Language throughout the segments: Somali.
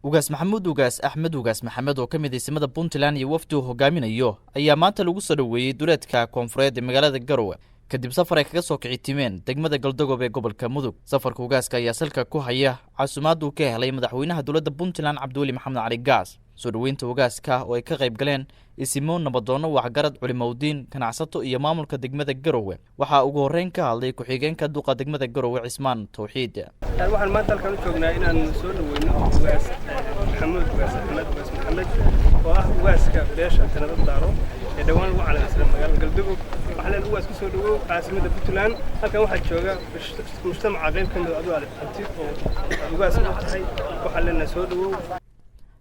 ugaas maxamuud ugaas axmed ugaas maxamed oo ka mid ah simada Puntland iyo wafdu hogaaminayo ayaa maanta lagu soo dhaweeyay duleedka koonfureed ee magaalada Garowe kadib safar ay kaga soo kicitimeen degmada Galdogob ee gobolka Mudug. Safarka ugaaska ayaa salka ku haya casuumaad uu ka helay madaxweynaha dowladda Puntland Cabdiweli Maxamed Cali Gaas. soo dhaweynta ugaaska oo ay ka qayb galeen isimoon nabadoono waxgarad culimowdiin ganacsato iyo maamulka degmada Garowe waxa ugu horeyn ka hadlay ku-xigeenka duqa degmada Garowe Cismaan Tawxiid. waxaan maanta halkan u joognaa inaan soo dhaweyno ugaas maxamuud ugaas axmed ugaas maxamed oo ah ugaaska beesha tanada daaro ee dhawaan lagu calaamay magaalada Galdogob. waxaan leen ugaas ku soo dhawow caasimada Puntland. halkan waxaa jooga mujtamaca qayb ka mid ah anti oo ugaas u tahay. waxaan leen soo dhawow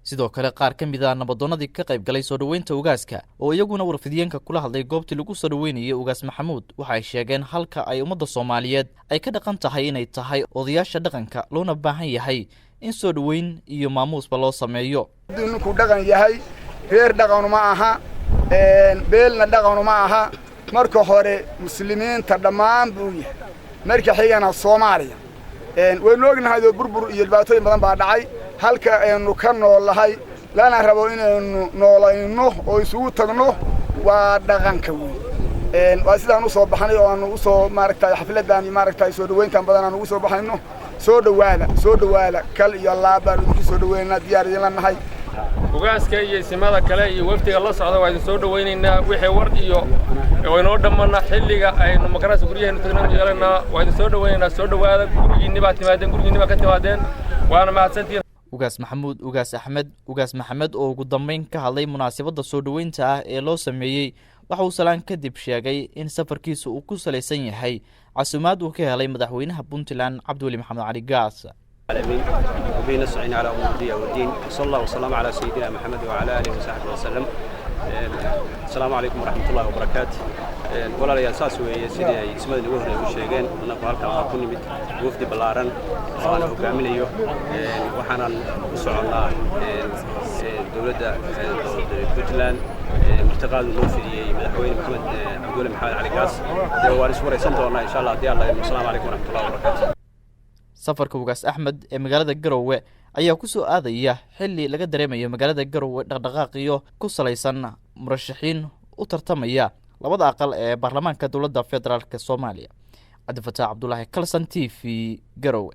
sidoo kale qaar ka mid ah nabadoonadii ka qayb galay soo dhaweynta ugaaska oo iyaguna warfidiyeenka kula hadlay goobtii lagu soo dhaweynayay ugaas maxamuud waxa ay sheegeen halka ay ummadda Soomaaliyeed ay ka dhaqan tahay inay tahay odayaasha dhaqanka loona baahan yahay in soo dhaweyn iyo maamuusba loo sameeyo. Ku dhaqan yahay reer dhaqan ma aha beelna dhaqan ma aha marka hore muslimiinta dhammaan buu yahay marka xigana Soomaaliya way ognahay burbur iyo dhibaatooyin badan baa dhacay halka aynu ka noolahay lana rabo inaynu noolayno oo isugu tagno waa dhaqanka weyn waa sidaan u soo baxnay oo aanu u soo maaragtay xafladan maaragtay soo dhaweyntan badan aanu u soo baxayno soo dhawaada kal iyo laabaan u soo dhaweynaa diyaar yeelanahay ugaaska iyo simada kale iyo waftiga la socda waa soo dhaweynaynaa wixii war iyo wayno dhammaana xilliga aynu makarasa gurigeena tagno yeelana waa soo dhaweynaynaa soo dhawaada gurigiina baa ka timaadeen waana mahadsantiin. ugaas maxamuud ugaas axmed ugaas maxamed oo ugu dambeyn ka hadlay munaasabada soo dhaweynta ah ee loo sameeyay waxa uu salaan kadib sheegay in safarkiisu uu ku saleysan yahay casuumaad uu ka helay madaxweynaha Puntland Cabdiweli Maxamed Cali Gaas. وبين السعين على أمور الدنيا والدين وصلى الله وسلم على سيدنا محمد وعلى آله وصحبه وسلم. السلام عليكم ورحمة الله وبركاته. ولا لي أساس ويسيدي اسمه الوهرة والشيغان أنا قارك أكون بيت وفد بلارن وأنا أكمل وحنا وصلنا دولة بوتلاند مرتقال الوفدي مدحوين محمد عبدولله محمد علي قاس وارث ورئيسنا إن شاء الله ديال الله. السلام عليكم ورحمة الله وبركاته. safarka ugaas Axmed ee magaalada Garowe ayaa ku soo aadaya xilli laga dareemayo magaalada Garowe dhaqdhaqaaqiyo ku saleysan murashaxiin u tartamaya labada aqal ee baarlamaanka dowladda federaalka Soomaaliya. Cabdi Fataax Cabdullaahi Kalsan TV Garowe.